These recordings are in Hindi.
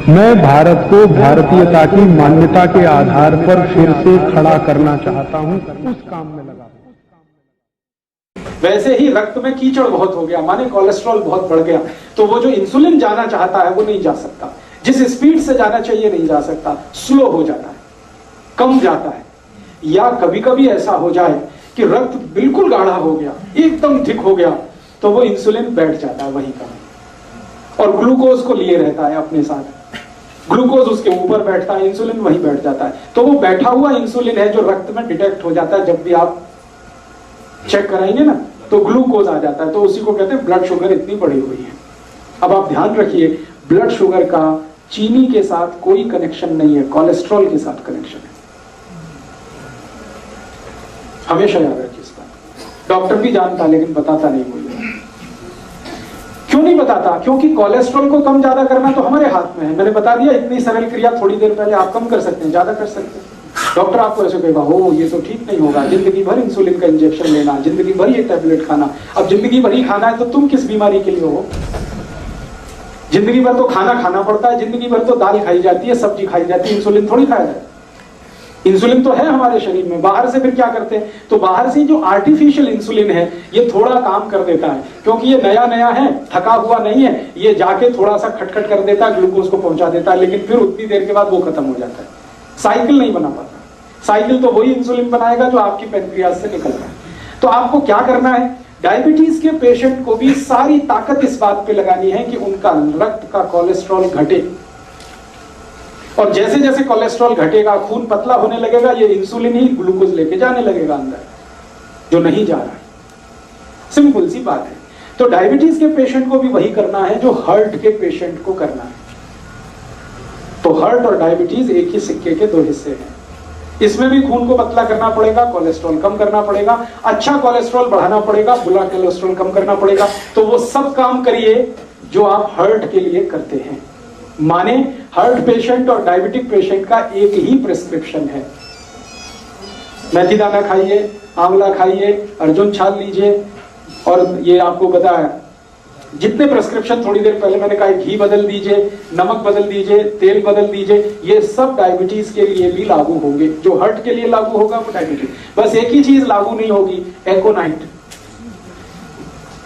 मैं भारत को भारतीयता की मान्यता के आधार पर फिर से खड़ा करना चाहता हूं, उस काम में लगा। वैसे ही रक्त में कीचड़ बहुत हो गया, माने कोलेस्ट्रॉल बहुत बढ़ गया, तो वो जो इंसुलिन जाना चाहता है वो नहीं जा सकता, जिस स्पीड से जाना चाहिए नहीं जा सकता, स्लो हो जाता है, कम जाता है। या कभी कभी ऐसा हो जाए कि रक्त बिल्कुल गाढ़ा हो गया, एकदम थिक हो गया, तो वो इंसुलिन बैठ जाता है वहीं का, और ग्लूकोज को लिए रहता है अपने साथ, ग्लूकोज उसके ऊपर बैठता है, इंसुलिन वहीं बैठ जाता है। तो वो बैठा हुआ इंसुलिन है जो रक्त में डिटेक्ट हो जाता है, जब भी आप चेक कराएंगे ना तो ग्लूकोज आ जाता है, तो उसी को कहते हैं ब्लड शुगर इतनी बढ़ी हुई है। अब आप ध्यान रखिए, ब्लड शुगर का चीनी के साथ कोई कनेक्शन नहीं है, कोलेस्ट्रॉल के साथ कनेक्शन है, हमेशा याद रखिए इस बात। डॉक्टर भी जानता लेकिन बताता नहीं कोई। क्यों नहीं बताता? क्योंकि कोलेस्ट्रॉल को कम ज्यादा करना तो हमारे हाथ में है। मैंने बता दिया, इतनी सरल क्रिया थोड़ी देर पहले, आप कम कर सकते हैं, ज्यादा कर सकते हैं। डॉक्टर आपको ऐसे कहेगा, हो ये तो ठीक नहीं होगा, जिंदगी भर इंसुलिन का इंजेक्शन लेना, जिंदगी भर ये टैबलेट खाना। अब जिंदगी भर ही खाना है तो तुम किस बीमारी के लिए हो? जिंदगी भर तो खाना खाना पड़ता है, जिंदगी भर तो दाल खाई जाती है, सब्जी खाई जाती है, इंसुलिन थोड़ी खाया जाता है। इंसुलिन तो है हमारे शरीर में, बाहर से फिर क्या करते हैं? तो बाहर से जो आर्टिफिशियल इंसुलिन है ये थोड़ा काम कर देता है, क्योंकि ये नया नया है, थका हुआ नहीं है, ये जाके थोड़ा सा खटखट कर देता है, ग्लूकोज को पहुंचा देता है, लेकिन फिर उतनी देर के बाद वो खत्म हो जाता है। साइकिल नहीं बना पाता। साइकिल तो वही इंसुलिन बनाएगा जो आपकी पैनक्रियाज से निकल रहा है। तो आपको क्या करना है? डायबिटीज के पेशेंट को भी सारी ताकत इस बात पे लगानी है कि उनका रक्त का कोलेस्ट्रॉल घटे, और जैसे जैसे कोलेस्ट्रॉल घटेगा, खून पतला होने लगेगा, ये इंसुलिन ही ग्लूकोज लेके जाने लगेगा अंदर, जो नहीं जा रहा है। सिंपल सी बात है। तो डायबिटीज के पेशेंट को भी वही करना है जो हार्ट के पेशेंट को करना है। तो हार्ट और डायबिटीज एक ही सिक्के के दो हिस्से हैं। इसमें भी खून को पतला करना पड़ेगा, कोलेस्ट्रॉल कम करना पड़ेगा, अच्छा कोलेस्ट्रॉल बढ़ाना पड़ेगा, बुरा कोलेस्ट्रॉल कम करना पड़ेगा। तो वो सब काम करिए जो आप हार्ट के लिए करते हैं। माने हार्ट पेशेंट और डायबिटिक पेशेंट का एक ही प्रिस्क्रिप्शन है। मेथी दाना खाइए, आंवला खाइए, अर्जुन छाल लीजिए, और ये आपको पता है जितने प्रिस्क्रिप्शन थोड़ी देर पहले मैंने कहा, घी बदल दीजिए, नमक बदल दीजिए, तेल बदल दीजिए, ये सब डायबिटीज के लिए भी लागू होंगे। जो हार्ट के लिए लागू होगा वो डायबिटीज। बस एक ही चीज लागू नहीं होगी, एकोनाइट।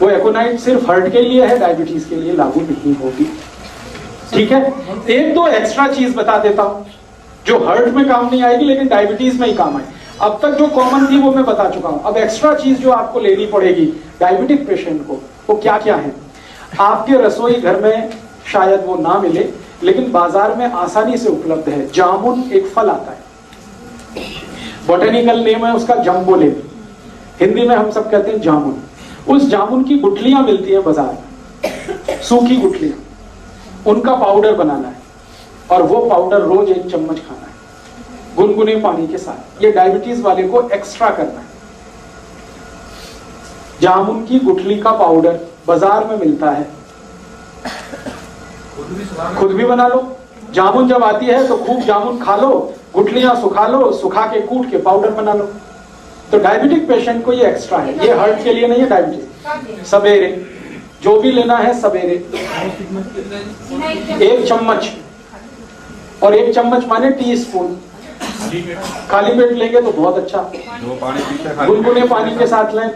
वो एकोनाइट सिर्फ हार्ट के लिए है, डायबिटीज के लिए लागू नहीं होगी। ठीक है? एक दो एक्स्ट्रा चीज बता देता हूं जो हार्ट में काम नहीं आएगी लेकिन डायबिटीज में ही काम आए। अब तक जो कॉमन थी वो मैं बता चुका हूं। अब एक्स्ट्रा चीज जो आपको लेनी पड़ेगी डायबिटिक पेशेंट को, वो क्या क्या है? आपके रसोई घर में शायद वो ना मिले, लेकिन बाजार में आसानी से उपलब्ध है। जामुन एक फल आता है, बोटेनिकल नेम है उसका जम्बोले, हिंदी में हम सब कहते हैं जामुन। उस जामुन की गुठलियां मिलती है बाजार में, सूखी गुठलियां, उनका पाउडर बनाना है, और वो पाउडर रोज 1 चम्मच खाना है गुनगुने पानी के साथ। ये डायबिटीज वाले को एक्स्ट्रा करना है। जामुन की गुठली का पाउडर बाजार में मिलता है, खुद भी बना लो। जामुन जब आती है तो खूब जामुन खा लो, गुठलियां सुखा लो, सुखा के कूट के पाउडर बना लो। तो डायबिटिक पेशेंट को ये एक्स्ट्रा है, ये हार्ट के लिए नहीं है। डायबिटीज सवेरे जो भी लेना है, सवेरे 1 चम्मच, और 1 चम्मच माने टीस्पून। खाली पेट लेंगे तो बहुत अच्छा, गुनगुने पानी के साथ लें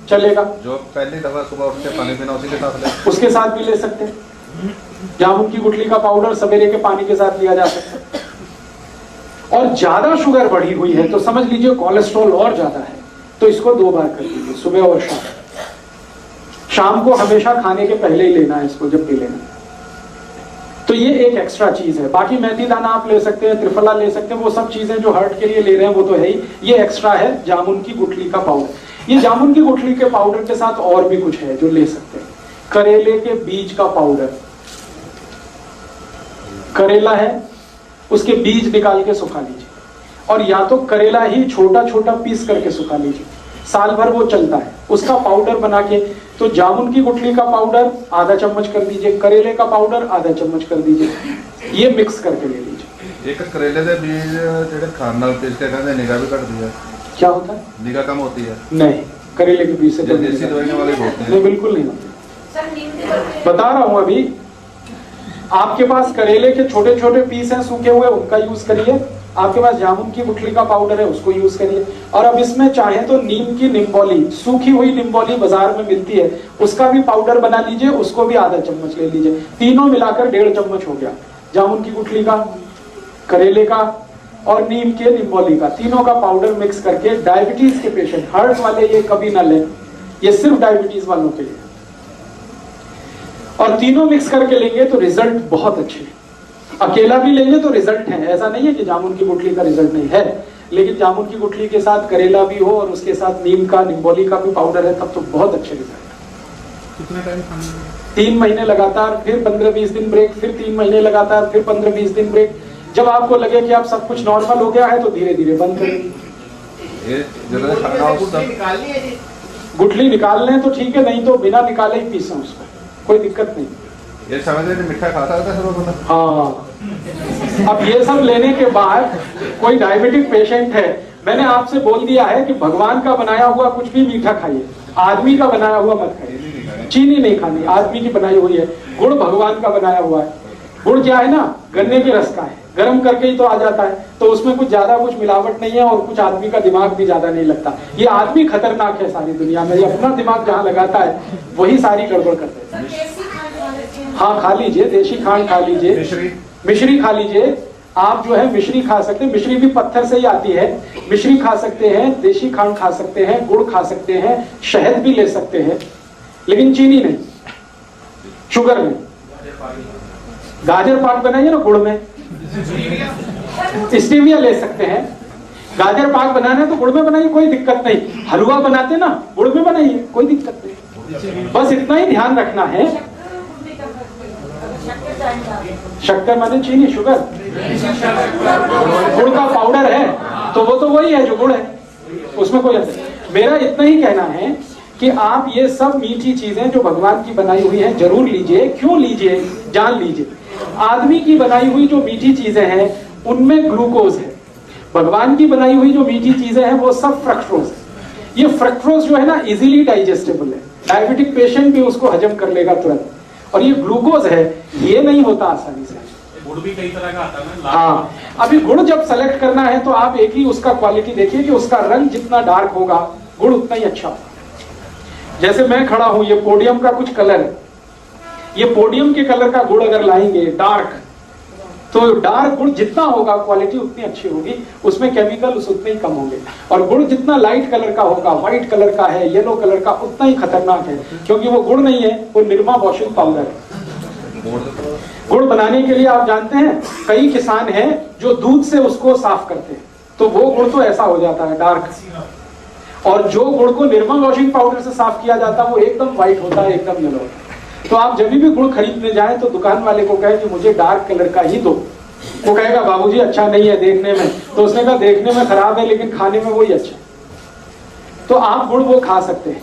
चलेगा। जो पहली दफा सुबह उठ के पानी पीना उसी के साथ ले, उसके साथ भी ले सकते हैं। जामुन की गुठली का पाउडर सवेरे के पानी के साथ लिया जा सकता है। और ज्यादा शुगर बढ़ी हुई है तो समझ लीजिए कोलेस्ट्रॉल और ज्यादा है, तो इसको 2 बार कर लीजिए, सुबह और शाम। शाम को हमेशा खाने के पहले ही लेना है इसको, जब भी लेना। तो ये एक एक्स्ट्रा चीज है। बाकी मेथी दाना आप ले सकते हैं, त्रिफला ले सकते हैं, वो सब चीजें जो हार्ट के लिए ले रहे हैं वो तो है ही। ये एक्स्ट्रा है जामुन की गुठली का पाउडर। ये जामुन की गुठली के पाउडर के साथ और भी कुछ है जो ले सकते हैं। करेले के बीज का पाउडर, करेला है उसके बीज निकाल के सुखा लीजिए, और या तो करेला ही छोटा छोटा पीस करके सुखा लीजिए, साल भर वो चलता है। उसका पाउडर बना के, तो जामुन की गुठली का पाउडर आधा चम्मच कर दीजिए, करेले का पाउडर आधा चम्मच कर दीजिए, ये मिक्स करके ले लीजिए। एक करेले के बीज जेडे खान नाल पीस के खांदे निगाह भी घटदी है। क्या होता है? निगाह कम होती है। नहीं, करेले के बीज से तो देसी दवाइयां वाले होते हैं। नहीं, बिल्कुल नहीं होते। बता रहा हूं अभी, आपके पास करेले के छोटे छोटे पीस हैं सूखे हुए, उनका यूज करिए। आपके पास जामुन की गुठली का पाउडर है, उसको यूज करिए। और अब इसमें चाहे तो नीम की निम्बोली, सूखी हुई निम्बोली बाजार में मिलती है, उसका भी पाउडर बना लीजिए, उसको भी आधा चम्मच ले लीजिए। तीनों मिलाकर 1.5 चम्मच हो गया। जामुन की गुठली का, करेले का और नीम के निम्बोली का, तीनों का पाउडर मिक्स करके डायबिटीज के पेशेंट, हार्ट वाले ये कभी ना लें, ये सिर्फ डायबिटीज वालों के लिए। और तीनों मिक्स करके लेंगे तो रिजल्ट बहुत अच्छे हैं। अकेला भी लेंगे तो रिजल्ट है, ऐसा नहीं है कि जामुन की गुठली का रिजल्ट नहीं है, लेकिन जामुन की गुठली के साथ करेला भी हो और उसके साथ नीम का, निम्बोली का भी पाउडर है, तब तो बहुत अच्छे रिजल्ट है। कितना टाइम खाना? 3 महीने लगातार, फिर 15-20 दिन ब्रेक, फिर 3 महीने लगातार, फिर 15-20 दिन ब्रेक। जब आपको लगे कि आप सब कुछ नॉर्मल हो गया है तो धीरे धीरे बंद करें। गुठली निकाल लें तो ठीक है, नहीं तो बिना निकाले ही पीसें उसको, कोई दिक्कत नहीं। ये समझ रहे मिठा खाता था सब लोगों ने। हाँ, अब ये सब लेने के बाद कोई डायबिटिक पेशेंट है, मैंने आपसे बोल दिया है कि भगवान का बनाया हुआ कुछ भी मीठा खाइए, आदमी का बनाया हुआ मत खाइए। चीनी नहीं खानी, आदमी की बनाई हुई है। गुड़ भगवान का बनाया हुआ है। गुड़ क्या है ना, गन्ने के रस का है, गर्म करके ही तो आ जाता है, तो उसमें कुछ ज्यादा कुछ मिलावट नहीं है और कुछ आदमी का दिमाग भी ज्यादा नहीं लगता। ये आदमी खतरनाक है सारी दुनिया में, ये अपना दिमाग जहाँ लगाता है वही सारी गड़बड़ कर देता है। हाँ, खा लीजिए, देशी खांड खा लीजिए, मिश्री खा लीजिए। आप जो है मिश्री खा सकते हैं, मिश्री भी पत्थर से ही आती है। मिश्री खा सकते हैं, देशी खांड खा सकते हैं, गुड़ खा सकते हैं, शहद भी ले सकते हैं, लेकिन चीनी नहीं, शुगर नहीं। गाजर पाक बनाइए ना गुड़ में, स्टीविया ले सकते हैं। गाजर पाक बनाना है तो गुड़ में बनाइए, कोई दिक्कत नहीं। हलवा बनाते ना, गुड़ में बनाइए, कोई दिक्कत नहीं। बस इतना ही ध्यान रखना है। शक्कर माने चीनी, शुगर, गुड़ का पाउडर है तो वो तो वही है जो गुड़ है, उसमें कोई अंतर। मेरा इतना ही कहना है कि आप ये सब मीठी चीजें जो भगवान की बनाई हुई हैं जरूर लीजिए। क्यों लीजिए, जान लीजिए। आदमी की बनाई हुई जो मीठी चीजें हैं उनमें ग्लूकोज है, भगवान की बनाई हुई जो मीठी चीजें हैं वो सब फ्रक्टोज है। ये फ्रक्टोज जो है ना इजीली डाइजेस्टेबल है, डायबिटिक पेशेंट भी उसको हजम कर लेगा तुरंत। और ये ग्लूकोज है, ये नहीं होता आसानी से। गुड़ भी कई तरह का आता है ना। हाँ, अभी गुड़ जब सेलेक्ट करना है तो आप एक ही उसका क्वालिटी देखिए कि उसका रंग जितना डार्क होगा गुड़ उतना ही अच्छा होगा। जैसे मैं खड़ा हूं, ये पोडियम का कुछ कलर है, ये पोडियम के कलर का गुड़ अगर लाएंगे डार्क, तो डार्क गुड़ जितना होगा क्वालिटी उतनी अच्छी होगी, उसमें केमिकल्स उतने ही कम होंगे। और गुड़ जितना लाइट कलर का होगा, व्हाइट कलर का है, येलो कलर का, उतना ही खतरनाक है, क्योंकि वो गुड़ नहीं है, वो निरमा वॉशिंग पाउडर है। गुड़ बनाने के लिए आप जानते हैं कई किसान हैं जो दूध से उसको साफ करते हैं, तो वो गुड़ तो ऐसा हो जाता है डार्क। और जो गुड़ को निरमा वॉशिंग पाउडर से साफ किया जाता है वो एकदम व्हाइट होता है, एकदम येलो होता है। तो आप जब भी गुड़ खरीदने जाएं तो दुकान वाले को कहें कि मुझे डार्क कलर का ही दो। वो कहेगा बाबूजी अच्छा नहीं है देखने में, तो उसने कहा देखने में खराब है लेकिन खाने में वही अच्छा। तो आप गुड़ वो खा सकते हैं।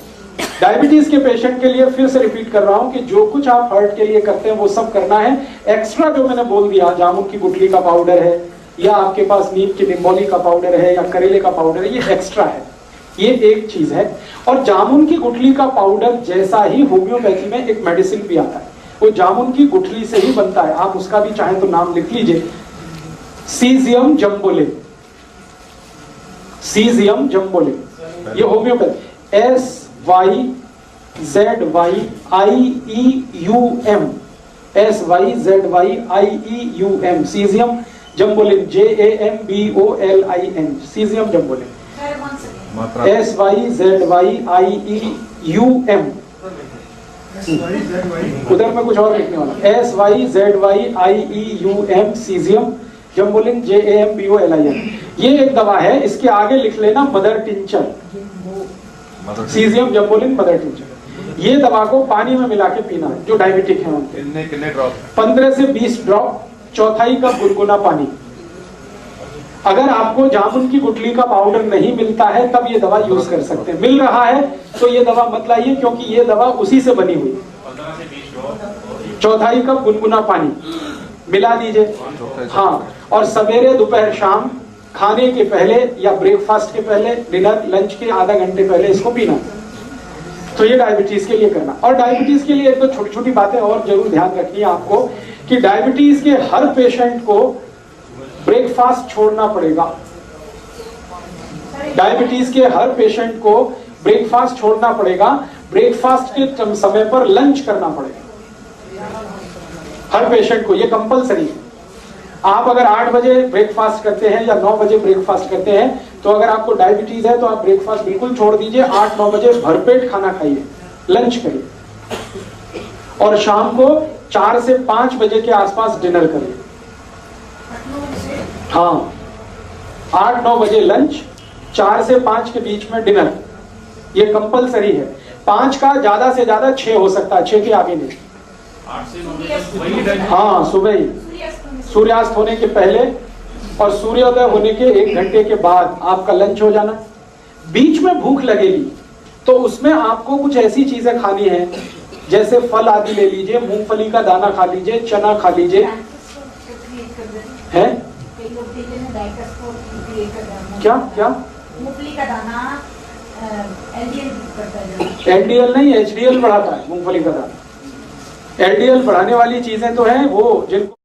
डायबिटीज के पेशेंट के लिए फिर से रिपीट कर रहा हूं कि जो कुछ आप हार्ट के लिए करते हैं वो सब करना है। एक्स्ट्रा जो मैंने बोल दिया, जामुन की गुठली का पाउडर है, या आपके पास नीम की निम्बोली का पाउडर है, या करेले का पाउडर है, ये एक्स्ट्रा है, ये एक चीज है। और जामुन की गुठली का पाउडर जैसा ही होम्योपैथी में एक मेडिसिन भी आता है, वो जामुन की गुठली से ही बनता है। आप उसका भी चाहे तो नाम लिख लीजिए, सीजियम जम्बोलिन। सीजियम जम्बोलिन, ये homeopathy, SYZYIEUM, SYZYIEUM, syzygium jambolin, JAMBOLIN, syzygium jambolin, SYZYIEUM। उधर में कुछ और लिखने वाला, SYZYIEUM, सीजियम जम्बोलिन, JAMBOLIN। ये एक दवा है, इसके आगे लिख लेना mother tincture, syzygium jambolin mother tincture. ये दवा को पानी में मिला के पीना है जो डायबिटिक है उनके। कितने ड्रॉप? 15 से 20 ड्रॉप, चौथाई कप गुनगुना पानी। अगर आपको जामुन की गुठली का पाउडर नहीं मिलता है तब ये दवा यूज कर सकते हैं। मिल रहा है तो ये दवा मत लाइए, क्योंकि ये दवा उसी से बनी हुई। 15 से 20 ड्रॉप, चौथाई कप गुनगुना पानी मिला दीजिए। हाँ, और सवेरे दोपहर शाम खाने के पहले या ब्रेकफास्ट के पहले, डिनर लंच के आधा घंटे पहले इसको पीना। तो ये डायबिटीज के लिए करना। और डायबिटीज के लिए एक तो छोटी छोटी बातें और जरूर ध्यान रखनी है आपको कि डायबिटीज के हर पेशेंट को ब्रेकफास्ट छोड़ना पड़ेगा। डायबिटीज के हर पेशेंट को ब्रेकफास्ट छोड़ना पड़ेगा, ब्रेकफास्ट के समय पर लंच करना पड़ेगा हर पेशेंट को, ये कंपलसरी है। आप अगर 8 बजे ब्रेकफास्ट करते हैं या 9 बजे ब्रेकफास्ट करते हैं, तो अगर आपको डायबिटीज है तो आप ब्रेकफास्ट बिल्कुल छोड़ दीजिए, 8-9 बजे भरपेट खाना खाइए, लंच करिए और शाम को 4 से 5 बजे के आसपास डिनर करिए। हाँ, 8-9 बजे लंच, 4 से 5 के बीच में डिनर, ये कंपलसरी है। 5 का ज्यादा से ज्यादा 6 हो सकता है, 6 के आगे नहीं। 8 से 9 बजे वही टाइम। हाँ, सुबह ही, सूर्यास्त होने के पहले और सूर्योदय होने के 1 घंटे के बाद आपका लंच हो जाना। बीच में भूख लगेगी तो उसमें आपको कुछ ऐसी चीजें खानी है, जैसे फल आदि ले लीजिए, मूंगफली का दाना खा लीजिए, चना खा लीजिए। है क्या क्या मूंगफली का दाना एलडीएल नहीं, एचडीएल बढ़ाता है मूंगफली का दाना। एलडीएल बढ़ाने वाली चीजें तो हैं वो जिनको